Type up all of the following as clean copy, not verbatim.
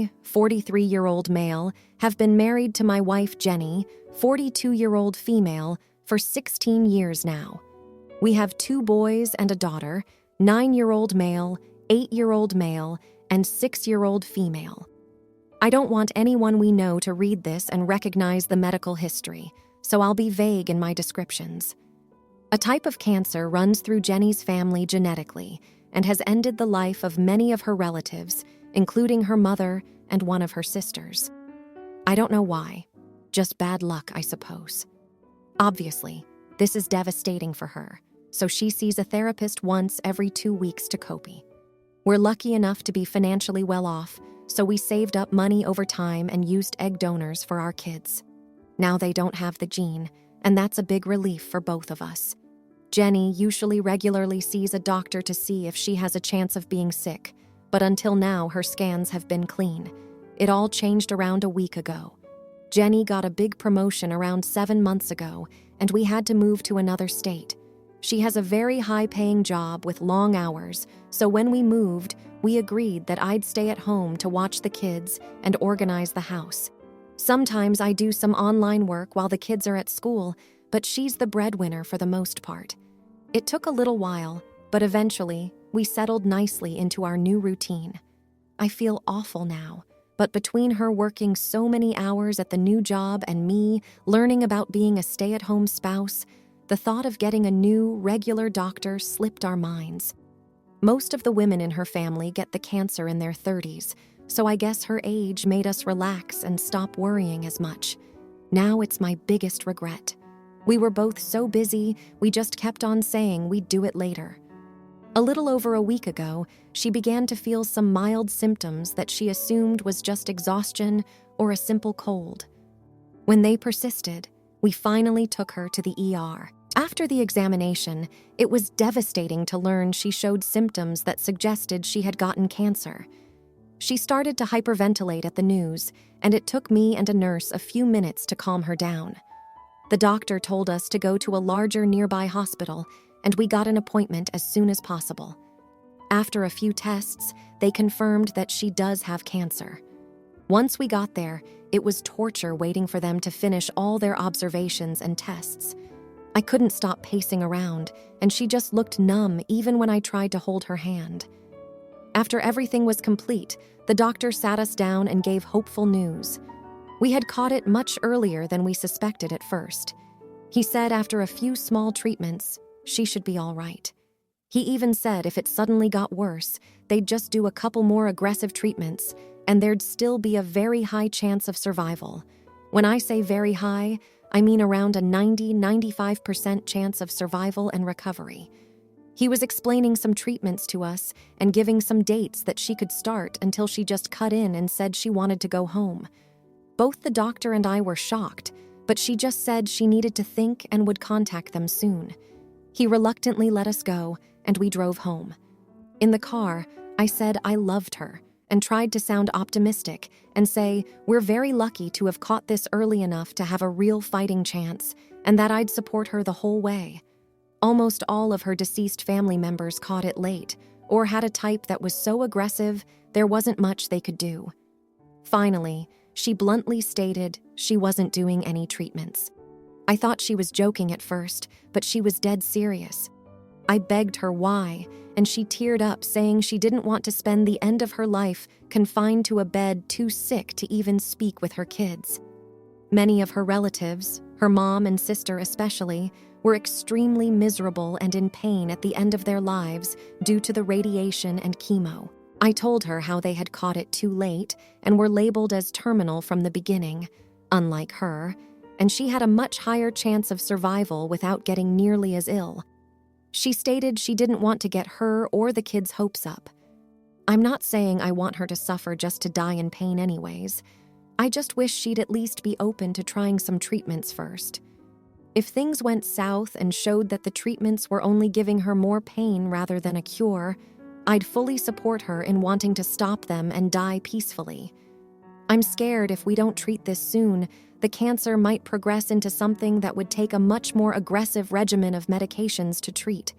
I, 43-year-old male, have been married to my wife Jenny, 42-year-old female, for 16 years now. We have 2 boys and a daughter, 9-year-old male, 8-year-old male, and 6-year-old female. I don't want anyone we know to read this and recognize the medical history, so I'll be vague in my descriptions. A type of cancer runs through Jenny's family genetically and has ended the life of many of her relatives, including her mother and one of her sisters. I don't know why. Just bad luck, I suppose. Obviously, this is devastating for her, so she sees a therapist once every 2 weeks to cope. We're lucky enough to be financially well off, so we saved up money over time and used egg donors for our kids. Now they don't have the gene, and that's a big relief for both of us. Jenny usually regularly sees a doctor to see if she has a chance of being sick, but until now her scans have been clean. It all changed around a week ago. Jenny got a big promotion around 7 months ago, and we had to move to another state. She has a very high-paying job with long hours, so when we moved, we agreed that I'd stay at home to watch the kids and organize the house. Sometimes I do some online work while the kids are at school, but she's the breadwinner for the most part. It took a little while, but eventually, we settled nicely into our new routine. I feel awful now, but between her working so many hours at the new job and me learning about being a stay-at-home spouse, the thought of getting a new, regular doctor slipped our minds. Most of the women in her family get the cancer in their 30s, so I guess her age made us relax and stop worrying as much. Now it's my biggest regret. We were both so busy, we just kept on saying we'd do it later. A little over a week ago, she began to feel some mild symptoms that she assumed was just exhaustion or a simple cold. When they persisted, we finally took her to the ER. After the examination, it was devastating to learn she showed symptoms that suggested she had gotten cancer. She started to hyperventilate at the news, and it took me and a nurse a few minutes to calm her down. The doctor told us to go to a larger nearby hospital, and we got an appointment as soon as possible. After a few tests, they confirmed that she does have cancer. Once we got there, it was torture waiting for them to finish all their observations and tests. I couldn't stop pacing around, and she just looked numb even when I tried to hold her hand. After everything was complete, the doctor sat us down and gave hopeful news. We had caught it much earlier than we suspected at first. He said after a few small treatments, she should be all right. He even said if it suddenly got worse, they'd just do a couple more aggressive treatments, and there'd still be a very high chance of survival. When I say very high, I mean around a 90-95% chance of survival and recovery. He was explaining some treatments to us and giving some dates that she could start until she just cut in and said she wanted to go home. Both the doctor and I were shocked, but she just said she needed to think and would contact them soon. He reluctantly let us go, and we drove home. In the car, I said I loved her and tried to sound optimistic and say we're very lucky to have caught this early enough to have a real fighting chance and that I'd support her the whole way. Almost all of her deceased family members caught it late or had a type that was so aggressive there wasn't much they could do. Finally, she bluntly stated she wasn't doing any treatments. I thought she was joking at first, but she was dead serious. I begged her why, and she teared up saying she didn't want to spend the end of her life confined to a bed too sick to even speak with her kids. Many of her relatives, her mom and sister especially, were extremely miserable and in pain at the end of their lives due to the radiation and chemo. I told her how they had caught it too late and were labeled as terminal from the beginning, unlike her, and she had a much higher chance of survival without getting nearly as ill. She stated she didn't want to get her or the kids' hopes up. I'm not saying I want her to suffer just to die in pain anyways. I just wish she'd at least be open to trying some treatments first. If things went south and showed that the treatments were only giving her more pain rather than a cure, I'd fully support her in wanting to stop them and die peacefully. I'm scared if we don't treat this soon, the cancer might progress into something that would take a much more aggressive regimen of medications to treat.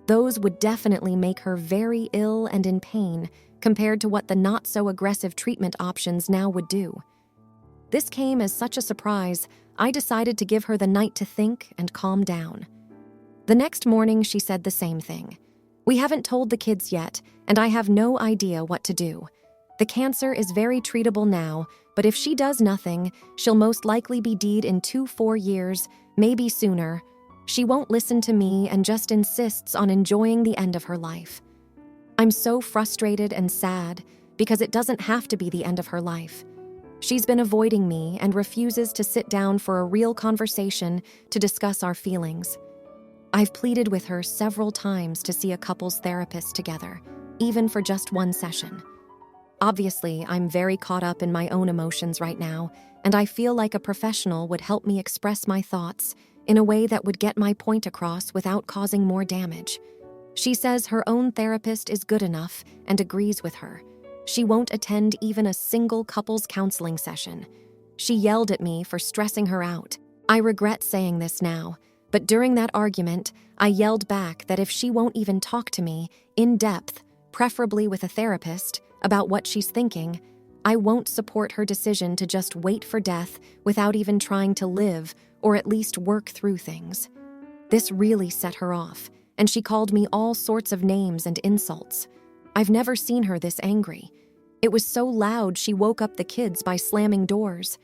Those would definitely make her very ill and in pain compared to what the not-so-aggressive treatment options now would do. This came as such a surprise, I decided to give her the night to think and calm down. The next morning, she said the same thing. "We haven't told the kids yet, and I have no idea what to do. The cancer is very treatable now, but if she does nothing, she'll most likely be dead in 2-4 years, maybe sooner. She won't listen to me and just insists on enjoying the end of her life. I'm so frustrated and sad because it doesn't have to be the end of her life. She's been avoiding me and refuses to sit down for a real conversation to discuss our feelings. I've pleaded with her several times to see a couples therapist together, even for just one session. Obviously, I'm very caught up in my own emotions right now, and I feel like a professional would help me express my thoughts in a way that would get my point across without causing more damage. She says her own therapist is good enough and agrees with her. She won't attend even a single couples counseling session. She yelled at me for stressing her out. I regret saying this now, but during that argument, I yelled back that if she won't even talk to me in depth, preferably with a therapist, about what she's thinking, I won't support her decision to just wait for death without even trying to live or at least work through things. This really set her off, and she called me all sorts of names and insults. I've never seen her this angry. It was so loud she woke up the kids by slamming doors.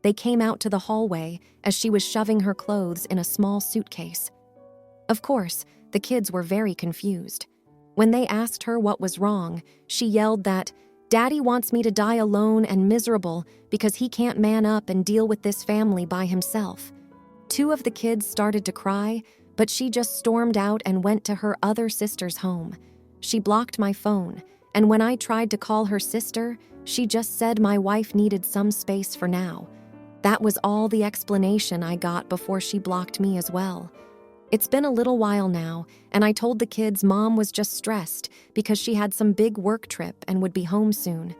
They came out to the hallway as she was shoving her clothes in a small suitcase. Of course, the kids were very confused. When they asked her what was wrong, she yelled that, "Daddy wants me to die alone and miserable because he can't man up and deal with this family by himself." 2 of the kids started to cry, but she just stormed out and went to her other sister's home. She blocked my phone, and when I tried to call her sister, she just said my wife needed some space for now. That was all the explanation I got before she blocked me as well. It's been a little while now, and I told the kids Mom was just stressed because she had some big work trip and would be home soon.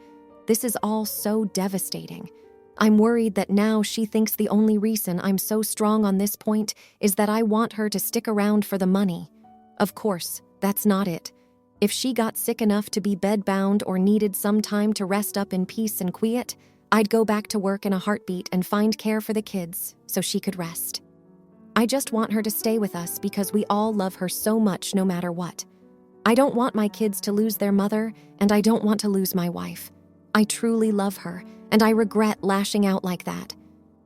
This is all so devastating. I'm worried that now she thinks the only reason I'm so strong on this point is that I want her to stick around for the money. Of course, that's not it. If she got sick enough to be bedbound or needed some time to rest up in peace and quiet, I'd go back to work in a heartbeat and find care for the kids so she could rest. I just want her to stay with us because we all love her so much no matter what. I don't want my kids to lose their mother, and I don't want to lose my wife. I truly love her, and I regret lashing out like that.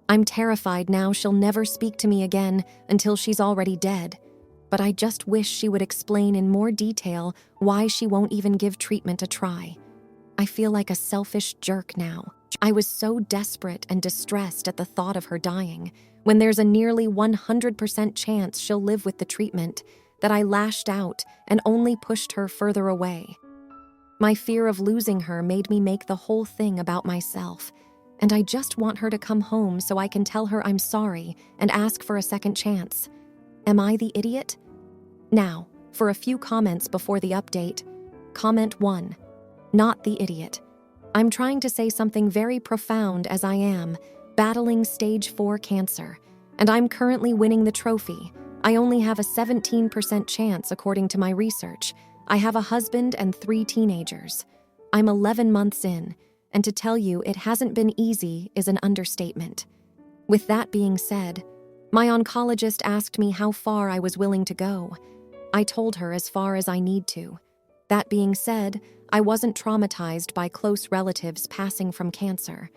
I'm terrified now she'll never speak to me again until she's already dead. But I just wish she would explain in more detail why she won't even give treatment a try. I feel like a selfish jerk now. I was so desperate and distressed at the thought of her dying, when there's a nearly 100% chance she'll live with the treatment, that I lashed out and only pushed her further away. My fear of losing her made me make the whole thing about myself, and I just want her to come home so I can tell her I'm sorry and ask for a second chance. Am I the idiot? Now, for a few comments before the update. Comment 1. Not the idiot. I'm trying to say something very profound as I am, battling stage 4 cancer, and I'm currently winning the trophy. I only have a 17% chance according to my research. I have a husband and 3 teenagers. I'm 11 months in, and to tell you it hasn't been easy is an understatement. With that being said, my oncologist asked me how far I was willing to go. I told her as far as I need to. That being said, I wasn't traumatized by close relatives passing from cancer.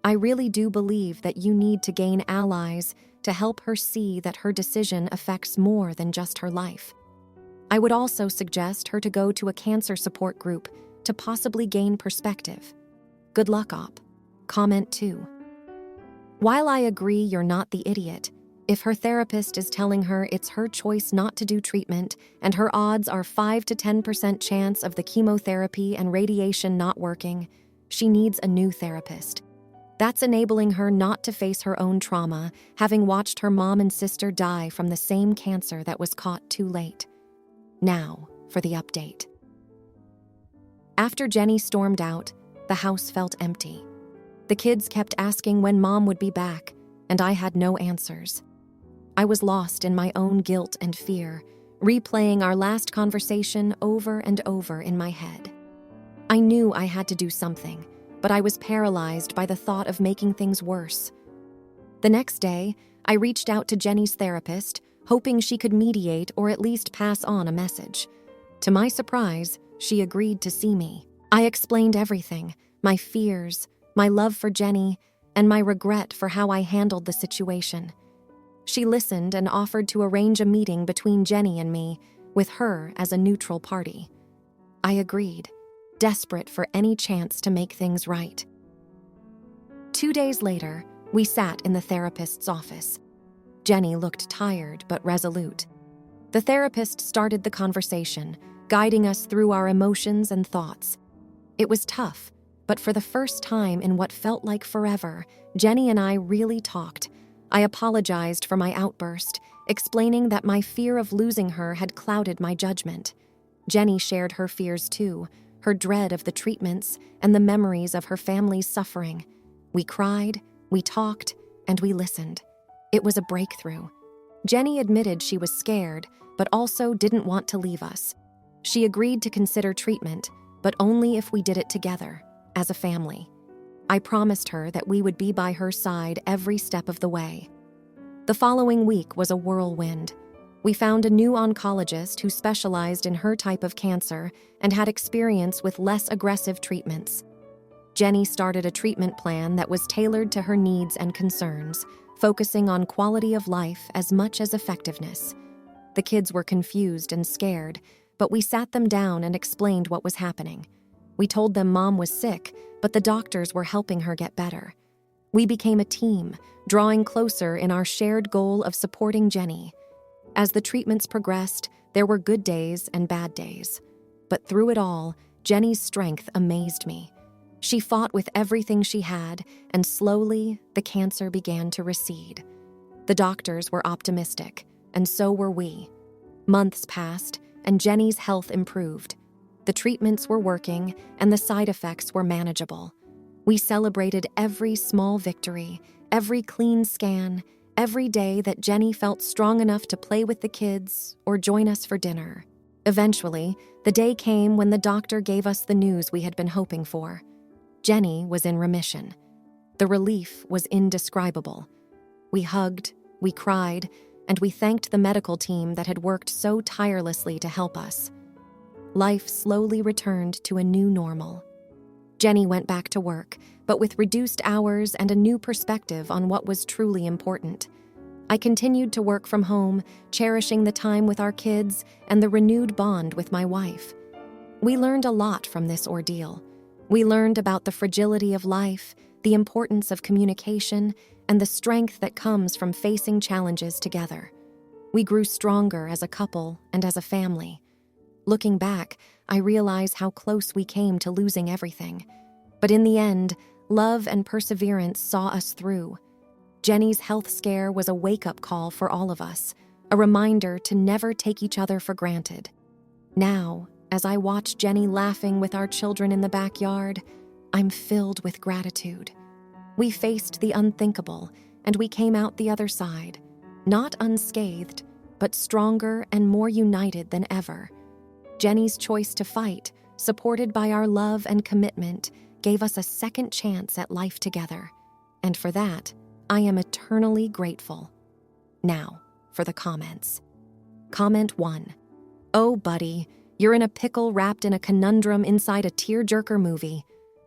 I really do believe that you need to gain allies to help her see that her decision affects more than just her life. I would also suggest her to go to a cancer support group to possibly gain perspective. Good luck, Op. Comment 2. While I agree you're not the idiot, if her therapist is telling her it's her choice not to do treatment and her odds are 5 to 10% chance of the chemotherapy and radiation not working, she needs a new therapist. That's enabling her not to face her own trauma, having watched her mom and sister die from the same cancer that was caught too late. Now, for the update. After Jenny stormed out, the house felt empty. The kids kept asking when Mom would be back, and I had no answers. I was lost in my own guilt and fear, replaying our last conversation over and over in my head. I knew I had to do something, but I was paralyzed by the thought of making things worse. The next day, I reached out to Jenny's therapist, hoping she could mediate or at least pass on a message. To my surprise, she agreed to see me. I explained everything, my fears, my love for Jenny, and my regret for how I handled the situation. She listened and offered to arrange a meeting between Jenny and me, with her as a neutral party. I agreed, desperate for any chance to make things right. 2 days later, we sat in the therapist's office. Jenny looked tired but resolute. The therapist started the conversation, guiding us through our emotions and thoughts. It was tough, but for the first time in what felt like forever, Jenny and I really talked. I apologized for my outburst, explaining that my fear of losing her had clouded my judgment. Jenny shared her fears too, her dread of the treatments and the memories of her family's suffering. We cried, we talked, and we listened. It was a breakthrough. Jenny admitted she was scared, but also didn't want to leave us. She agreed to consider treatment, but only if we did it together, as a family. I promised her that we would be by her side every step of the way. The following week was a whirlwind. We found a new oncologist who specialized in her type of cancer and had experience with less aggressive treatments. Jenny started a treatment plan that was tailored to her needs and concerns, focusing on quality of life as much as effectiveness. The kids were confused and scared, but we sat them down and explained what was happening. We told them Mom was sick, but the doctors were helping her get better. We became a team, drawing closer in our shared goal of supporting Jenny. As the treatments progressed, there were good days and bad days. But through it all, Jenny's strength amazed me. She fought with everything she had, and slowly, the cancer began to recede. The doctors were optimistic, and so were we. Months passed, and Jenny's health improved. The treatments were working, and the side effects were manageable. We celebrated every small victory, every clean scan, every day that Jenny felt strong enough to play with the kids or join us for dinner. Eventually, the day came when the doctor gave us the news we had been hoping for. Jenny was in remission. The relief was indescribable. We hugged, we cried, and we thanked the medical team that had worked so tirelessly to help us. Life slowly returned to a new normal. Jenny went back to work, but with reduced hours and a new perspective on what was truly important. I continued to work from home, cherishing the time with our kids and the renewed bond with my wife. We learned a lot from this ordeal. We learned about the fragility of life, the importance of communication, and the strength that comes from facing challenges together. We grew stronger as a couple and as a family. Looking back, I realize how close we came to losing everything. But in the end, love and perseverance saw us through. Jenny's health scare was a wake-up call for all of us, a reminder to never take each other for granted. Now, as I watch Jenny laughing with our children in the backyard, I'm filled with gratitude. We faced the unthinkable, and we came out the other side, not unscathed, but stronger and more united than ever. Jenny's choice to fight, supported by our love and commitment, gave us a second chance at life together. And for that, I am eternally grateful. Now, for the comments. Comment 1. Oh, buddy, you're in a pickle wrapped in a conundrum inside a tearjerker movie.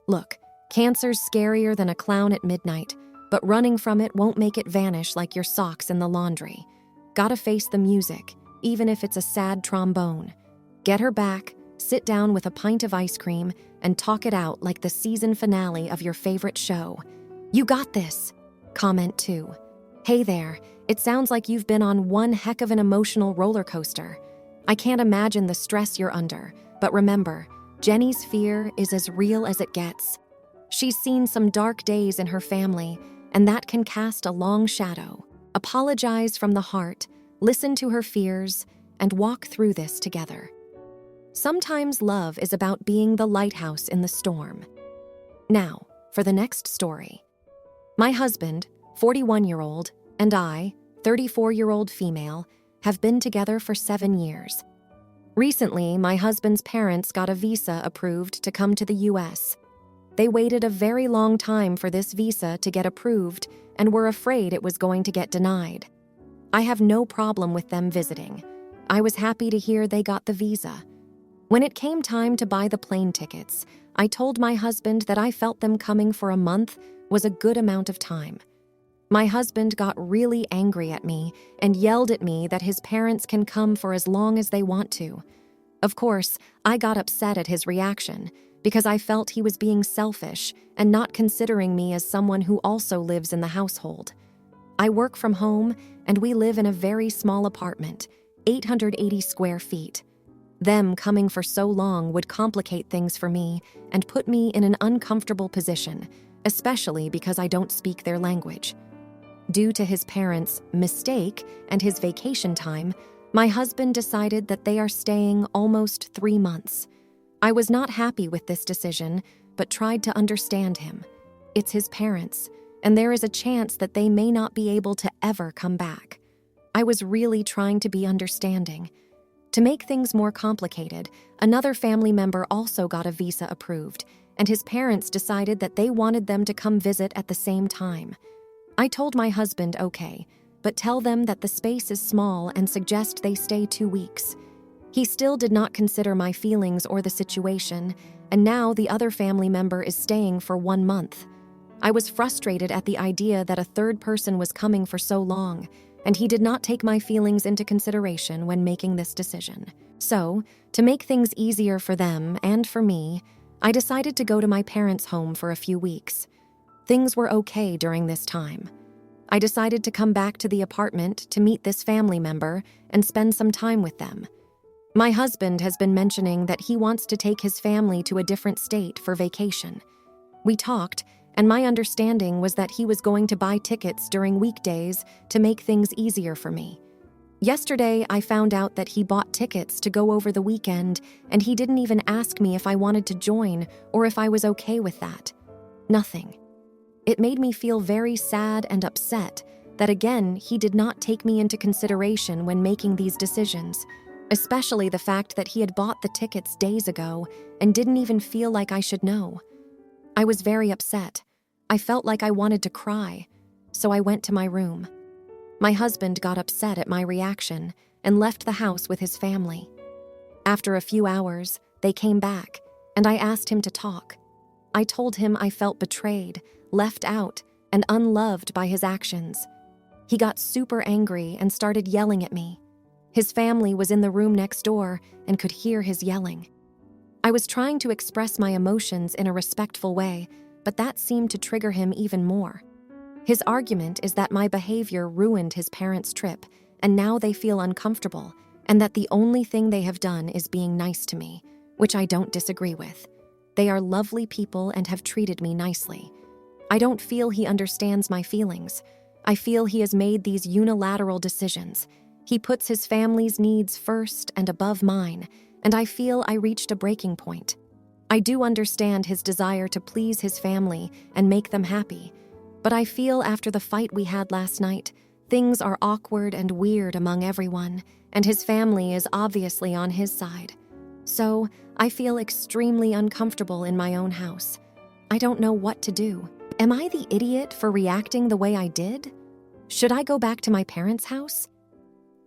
Look, cancer's scarier than a clown at midnight, but running from it won't make it vanish like your socks in the laundry. Gotta face the music, even if it's a sad trombone. Get her back, sit down with a pint of ice cream, and talk it out like the season finale of your favorite show. You got this. Comment 2. Hey there, it sounds like you've been on one heck of an emotional roller coaster. I can't imagine the stress you're under, but remember, Jenny's fear is as real as it gets. She's seen some dark days in her family, and that can cast a long shadow. Apologize from the heart, listen to her fears, and walk through this together. Sometimes love is about being the lighthouse in the storm. Now, for the next story. My husband, 41-year-old, and I, 34-year-old female, have been together for 7 years. Recently, my husband's parents got a visa approved to come to the US. They waited a very long time for this visa to get approved and were afraid it was going to get denied. I have no problem with them visiting. I was happy to hear they got the visa. When it came time to buy the plane tickets, I told my husband that I felt them coming for a month was a good amount of time. My husband got really angry at me and yelled at me that his parents can come for as long as they want to. Of course, I got upset at his reaction because I felt he was being selfish and not considering me as someone who also lives in the household. I work from home and we live in a very small apartment, 880 square feet. Them coming for so long would complicate things for me and put me in an uncomfortable position, especially because I don't speak their language. Due to his parents' mistake and his vacation time, my husband decided that they are staying almost 3 months. I was not happy with this decision, but tried to understand him. It's his parents, and there is a chance that they may not be able to ever come back. I was really trying to be understanding. To make things more complicated, another family member also got a visa approved, and his parents decided that they wanted them to come visit at the same time. I told my husband, okay, but tell them that the space is small and suggest they stay 2 weeks. He still did not consider my feelings or the situation, and now the other family member is staying for 1 month. I was frustrated at the idea that a third person was coming for so long, and he did not take my feelings into consideration when making this decision. So, to make things easier for them and for me, I decided to go to my parents' home for a few weeks. Things were okay during this time. I decided to come back to the apartment to meet this family member and spend some time with them. My husband has been mentioning that he wants to take his family to a different state for vacation. We talked, and my understanding was that he was going to buy tickets during weekdays to make things easier for me. Yesterday, I found out that he bought tickets to go over the weekend, and he didn't even ask me if I wanted to join or if I was okay with that. Nothing. It made me feel very sad and upset that, again, he did not take me into consideration when making these decisions, especially the fact that he had bought the tickets days ago and didn't even feel like I should know. I was very upset. I felt like I wanted to cry, so I went to my room. My husband got upset at my reaction and left the house with his family. After a few hours, they came back, and I asked him to talk. I told him I felt betrayed, left out, and unloved by his actions. He got super angry and started yelling at me. His family was in the room next door and could hear his yelling. I was trying to express my emotions in a respectful way, but that seemed to trigger him even more. His argument is that my behavior ruined his parents' trip, and now they feel uncomfortable, and that the only thing they have done is being nice to me, which I don't disagree with. They are lovely people and have treated me nicely. I don't feel he understands my feelings. I feel he has made these unilateral decisions. He puts his family's needs first and above mine, and I feel I reached a breaking point. I do understand his desire to please his family and make them happy, but I feel after the fight we had last night, things are awkward and weird among everyone, and his family is obviously on his side. So, I feel extremely uncomfortable in my own house. I don't know what to do. Am I the idiot for reacting the way I did? Should I go back to my parents' house?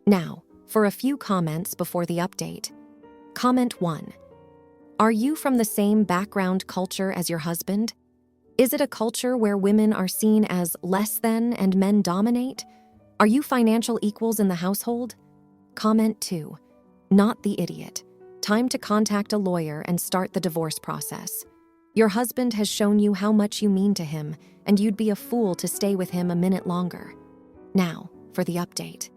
Now, for a few comments before the update. Comment 1. Are you from the same background culture as your husband? Is it a culture where women are seen as less than and men dominate? Are you financial equals in the household? Comment 2. Not the idiot. Time to contact a lawyer and start the divorce process. Your husband has shown you how much you mean to him, and you'd be a fool to stay with him a minute longer. Now, for the update.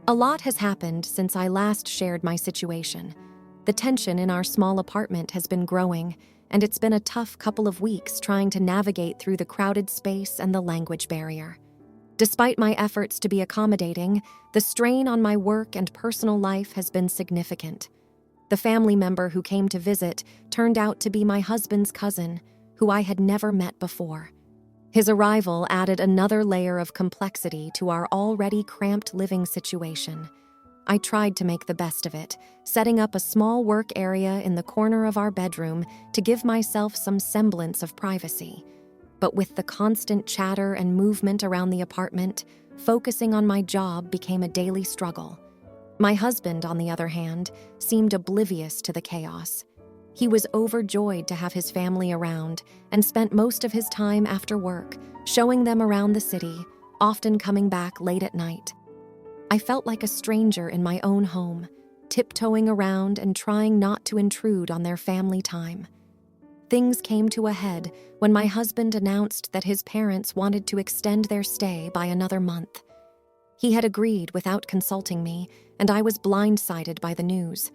A lot has happened since I last shared my situation. The tension in our small apartment has been growing, and it's been a tough couple of weeks trying to navigate through the crowded space and the language barrier. Despite my efforts to be accommodating, the strain on my work and personal life has been significant. The family member who came to visit turned out to be my husband's cousin, who I had never met before. His arrival added another layer of complexity to our already cramped living situation. I tried to make the best of it, setting up a small work area in the corner of our bedroom to give myself some semblance of privacy. But with the constant chatter and movement around the apartment, focusing on my job became a daily struggle. My husband, on the other hand, seemed oblivious to the chaos. He was overjoyed to have his family around and spent most of his time after work, showing them around the city, often coming back late at night. I felt like a stranger in my own home, tiptoeing around and trying not to intrude on their family time. Things came to a head when my husband announced that his parents wanted to extend their stay by another month. He had agreed without consulting me, and I was blindsided by the news.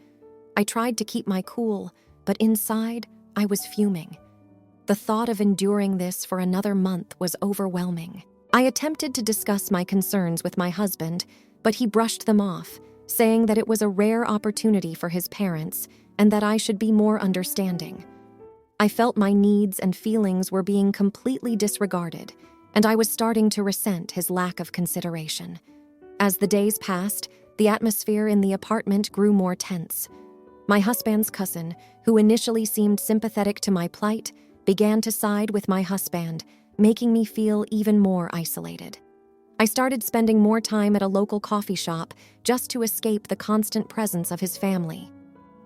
I tried to keep my cool, but inside, I was fuming. The thought of enduring this for another month was overwhelming. I attempted to discuss my concerns with my husband, but he brushed them off, saying that it was a rare opportunity for his parents and that I should be more understanding. I felt my needs and feelings were being completely disregarded, and I was starting to resent his lack of consideration. As the days passed, the atmosphere in the apartment grew more tense. My husband's cousin, who initially seemed sympathetic to my plight, began to side with my husband, making me feel even more isolated. I started spending more time at a local coffee shop just to escape the constant presence of his family.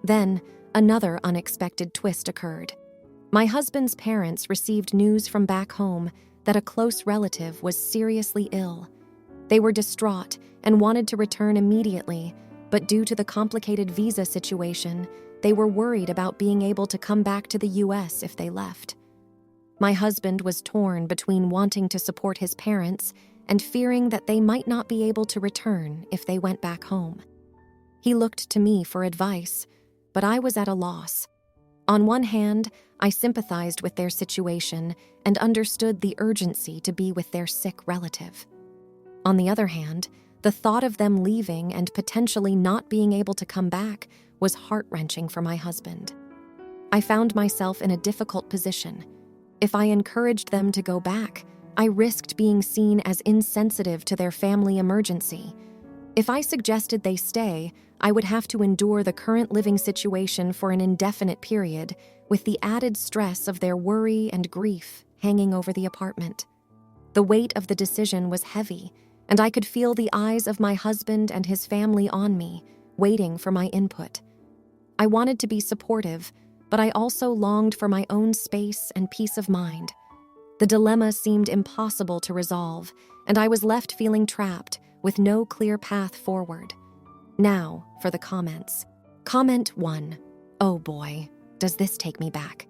Then, another unexpected twist occurred. My husband's parents received news from back home that a close relative was seriously ill. They were distraught and wanted to return immediately, but due to the complicated visa situation, they were worried about being able to come back to the U.S. if they left. My husband was torn between wanting to support his parents and fearing that they might not be able to return if they went back home. He looked to me for advice, but I was at a loss. On one hand, I sympathized with their situation and understood the urgency to be with their sick relative. On the other hand, the thought of them leaving and potentially not being able to come back was heart-wrenching for my husband. I found myself in a difficult position. If I encouraged them to go back, I risked being seen as insensitive to their family emergency. If I suggested they stay, I would have to endure the current living situation for an indefinite period, with the added stress of their worry and grief hanging over the apartment. The weight of the decision was heavy, and I could feel the eyes of my husband and his family on me, waiting for my input. I wanted to be supportive, but I also longed for my own space and peace of mind. The dilemma seemed impossible to resolve, and I was left feeling trapped, with no clear path forward. Now, for the comments. Comment 1. Oh boy, does this take me back.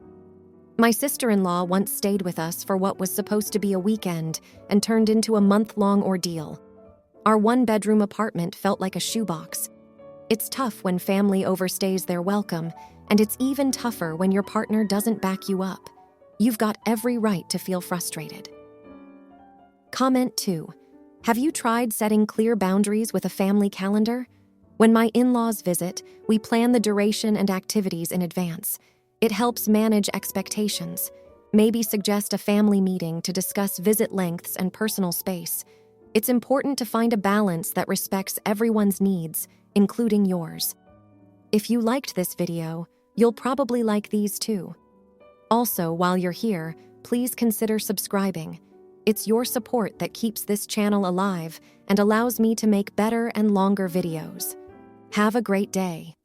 My sister-in-law once stayed with us for what was supposed to be a weekend and turned into a month-long ordeal. Our one-bedroom apartment felt like a shoebox. It's tough when family overstays their welcome, and it's even tougher when your partner doesn't back you up. You've got every right to feel frustrated. Comment 2. Have you tried setting clear boundaries with a family calendar? When my in-laws visit, we plan the duration and activities in advance. It helps manage expectations. Maybe suggest a family meeting to discuss visit lengths and personal space. It's important to find a balance that respects everyone's needs, including yours. If you liked this video, you'll probably like these too. Also, while you're here, please consider subscribing. It's your support that keeps this channel alive and allows me to make better and longer videos. Have a great day.